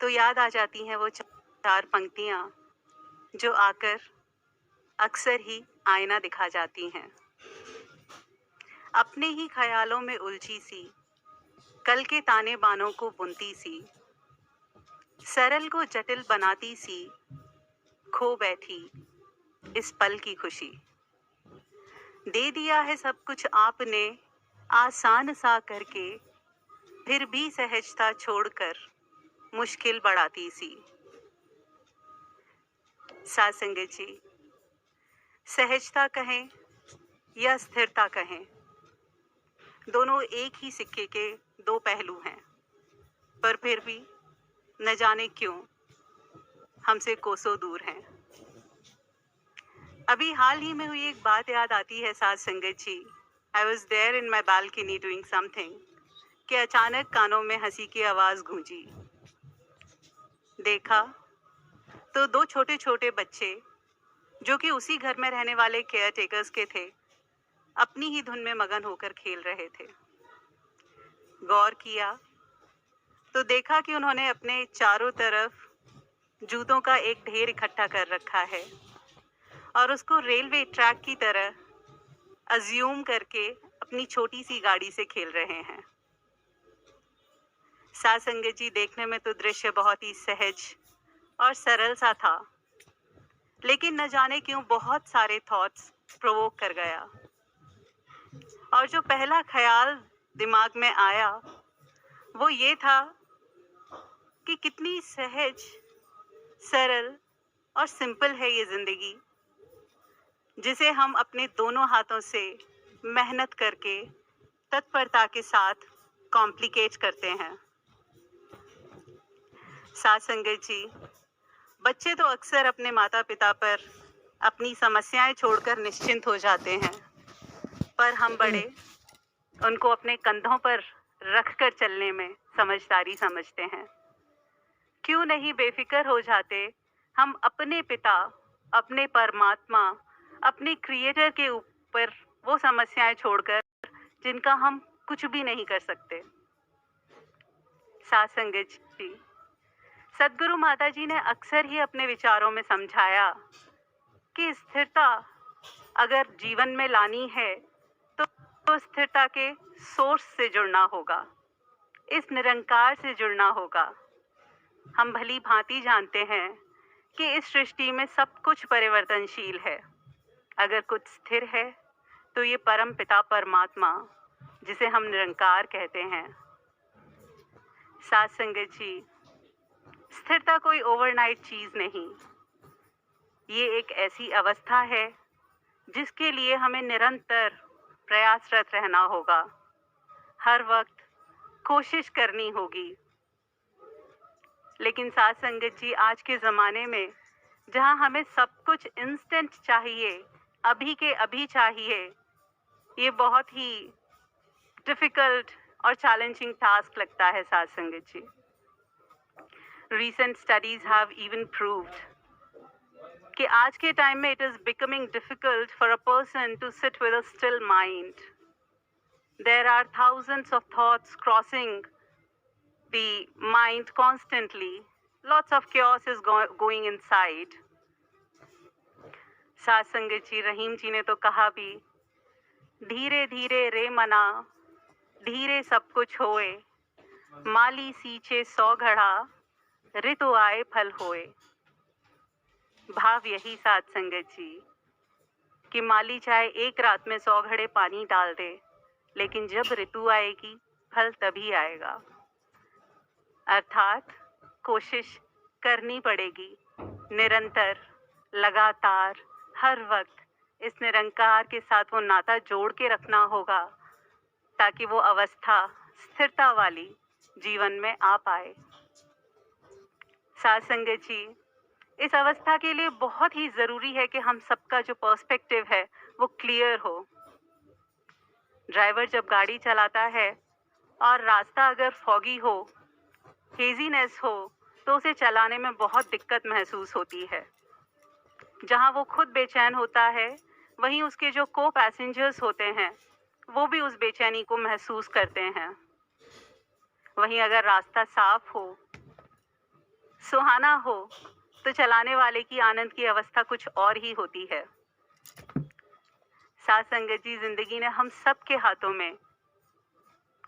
तो याद आ जाती हैं वो चार पंक्तियाँ जो आकर अक्सर ही आईना दिखा जाती हैं। अपने ही ख्यालों में उलझी सी, कल के ताने बानों को बुनती सी, सरल को जटिल बनाती सी, खो बैठी इस पल की खुशी। दे दिया है सब कुछ आपने आसान सा करके, फिर भी सहजता छोड़कर मुश्किल बढ़ाती सी। साथ संगत जी, सहजता कहें या स्थिरता कहें, दोनों एक ही सिक्के के दो पहलू हैं, पर फिर भी न जाने क्यों हमसे कोसों दूर हैं। अभी हाल ही में हुई एक बात याद आती है साथ संगत जी। I was there in my balcony doing something कि अचानक कानों में हंसी की आवाज गूंजी। देखा तो दो छोटे छोटे बच्चे जो कि उसी घर में रहने वाले केयर टेकर्स के थे, अपनी ही धुन में मगन होकर खेल रहे थे। गौर किया तो देखा कि उन्होंने अपने चारों तरफ जूतों का एक ढेर इकट्ठा कर रखा है और उसको रेलवे ट्रैक की तरह अज्यूम करके अपनी छोटी सी गाड़ी से खेल रहे हैं। साथ संगत जी, देखने में तो दृश्य बहुत ही सहज और सरल सा था, लेकिन न जाने क्यों बहुत सारे थॉट्स प्रोवोक कर गया। और जो पहला ख्याल दिमाग में आया वो ये था कि कितनी सहज, सरल और सिंपल है ये जिंदगी, जिसे हम अपने दोनों हाथों से मेहनत करके तत्परता के साथ कॉम्प्लिकेट करते हैं। साथ संगत जी, बच्चे तो अक्सर अपने माता पिता पर अपनी समस्याएं छोड़कर निश्चिंत हो जाते हैं, पर हम बड़े उनको अपने कंधों पर रखकर चलने में समझदारी समझते हैं। क्यों नहीं बेफिक्र हो जाते हम अपने पिता, अपने परमात्मा, अपने क्रिएटर के ऊपर वो समस्याएं छोड़कर जिनका हम कुछ भी नहीं कर सकते। साथ संगत जी, सदगुरु माता जी ने अक्सर ही अपने विचारों में समझाया कि स्थिरता अगर जीवन में लानी है तो स्थिरता के सोर्स से जुड़ना होगा, इस निरंकार से जुड़ना होगा। हम भली भांति जानते हैं कि इस सृष्टि में सब कुछ परिवर्तनशील है। अगर कुछ स्थिर है तो ये परम पिता परमात्मा, जिसे हम निरंकार कहते हैं। साथ संगत जी, स्थिरता कोई ओवरनाइट चीज नहीं, ये एक ऐसी अवस्था है जिसके लिए हमें निरंतर प्रयासरत रहना होगा, हर वक्त कोशिश करनी होगी। लेकिन साथ संगत जी, आज के ज़माने में जहां हमें सब कुछ इंस्टेंट चाहिए, अभी के अभी चाहिए, ये बहुत ही डिफ़िकल्ट और चैलेंजिंग टास्क लगता है साथ संगत जी। Recent studies have even proved कि आज के टाइम में it is becoming difficult for a person to sit with a still mind. There are thousands of thoughts crossing the mind constantly. Lots of chaos is going inside. साथ संगत जी, रहीम जी ने तो कहा भी, धीरे धीरे रे मना, धीरे सब कुछ होए, माली सींचे 100 घड़ा, ऋतु आए फल होए। भाव यही साथ संगत जी कि माली चाहे एक रात में 100 घड़े पानी डाल दे, लेकिन जब ऋतु आएगी फल तभी आएगा। अर्थात कोशिश करनी पड़ेगी, निरंतर, लगातार, हर वक्त इस निरंकार के साथ वो नाता जोड़ के रखना होगा, ताकि वो अवस्था स्थिरता वाली जीवन में आ पाए। साथ संगत जी, इस अवस्था के लिए बहुत ही ज़रूरी है कि हम सबका जो पर्सपेक्टिव है वो क्लियर हो। ड्राइवर जब गाड़ी चलाता है और रास्ता अगर फॉगी हो, हेजीनेस हो, तो उसे चलाने में बहुत दिक्कत महसूस होती है। जहां वो खुद बेचैन होता है, वहीं उसके जो को पैसेंजर्स होते हैं वो भी उस बेचैनी को महसूस करते हैं। वहीं अगर रास्ता साफ हो सुहाना हो तो चलाने वाले की आनंद की अवस्था कुछ और ही होती है। साथ संगत जी, जिंदगी ने हम सब के हाथों में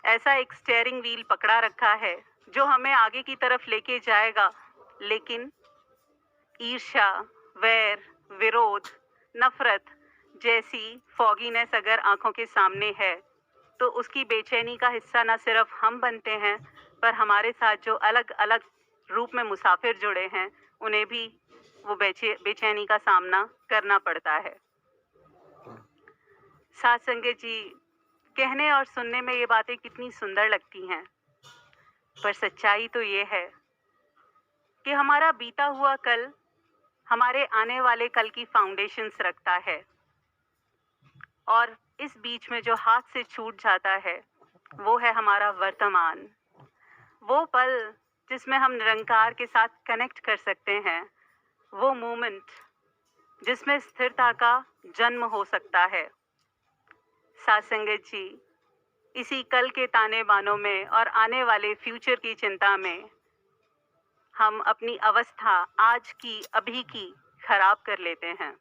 ऐसा एक स्टीयरिंग व्हील पकड़ा रखा है जो हमें आगे की तरफ लेके जाएगा, लेकिन ईर्ष्या, वैर, विरोध, नफरत जैसी फॉगीनेस अगर आंखों के सामने है तो उसकी बेचैनी का हिस्सा न सिर्फ हम बनते हैं, पर हमारे साथ जो अलग अलग रूप में मुसाफिर जुड़े हैं उन्हें भी वो बेचैनी का सामना करना पड़ता है। साथ संगत जी, कहने और सुनने में ये बातें कितनी सुंदर लगती हैं, पर सच्चाई तो ये है कि हमारा बीता हुआ कल हमारे आने वाले कल की फाउंडेशंस रखता है, और इस बीच में जो हाथ से छूट जाता है वो है हमारा वर्तमान, वो पल जिसमें हम निरंकार के साथ कनेक्ट कर सकते हैं, वो मोमेंट जिसमें स्थिरता का जन्म हो सकता है। साथ संगत जी, इसी कल के ताने बानों में और आने वाले फ्यूचर की चिंता में हम अपनी अवस्था आज की, अभी की खराब कर लेते हैं।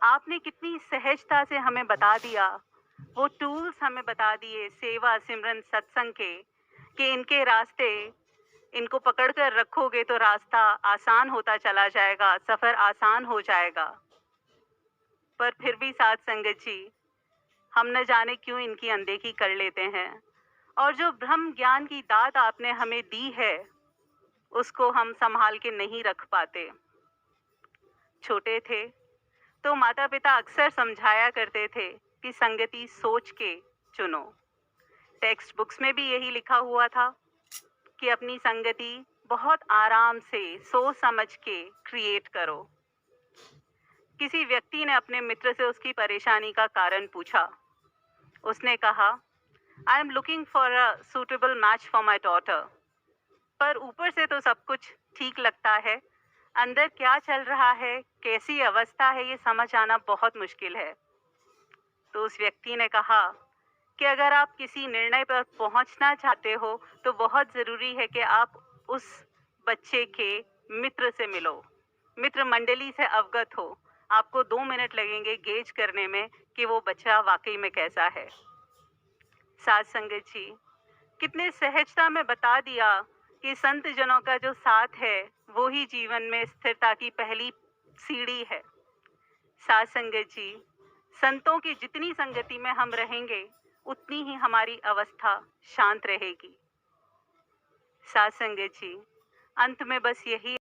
आपने कितनी सहजता से हमें बता दिया, वो टूल्स हमें बता दिए सेवा, सिमरन, सत्संग के, कि इनके रास्ते, इनको पकड़ कर रखोगे तो रास्ता आसान होता चला जाएगा, सफर आसान हो जाएगा। पर फिर भी साथ संगत जी, हम न जाने क्यों इनकी अनदेखी कर लेते हैं, और जो ब्रह्म ज्ञान की दात आपने हमें दी है उसको हम संभाल के नहीं रख पाते। छोटे थे तो माता पिता अक्सर समझाया करते थे कि संगति सोच के चुनो। टेक्स्ट बुक्स में भी यही लिखा हुआ था कि अपनी संगति बहुत आराम से सोच समझ के क्रिएट करो। किसी व्यक्ति ने अपने मित्र से उसकी परेशानी का कारण पूछा। उसने कहा, I am looking for a suitable match for my daughter. पर ऊपर से तो सब कुछ ठीक लगता है, अंदर क्या चल रहा है, कैसी अवस्था है, ये समझ आना बहुत मुश्किल है। तो उस व्यक्ति ने कहा कि अगर आप किसी निर्णय पर पहुंचना चाहते हो तो बहुत ज़रूरी है कि आप उस बच्चे के मित्र से मिलो, मित्र मंडली से अवगत हो। आपको 2 मिनट लगेंगे गेज करने में कि वो बच्चा वाकई में कैसा है। साथ संगत जी, कितने सहजता में बता दिया कि संत जनों का जो साथ है वो ही जीवन में स्थिरता की पहली सीढ़ी है। साथ संगत जी, संतों की जितनी संगति में हम रहेंगे उतनी ही हमारी अवस्था शांत रहेगी। साथ संगत जी, अंत में बस यही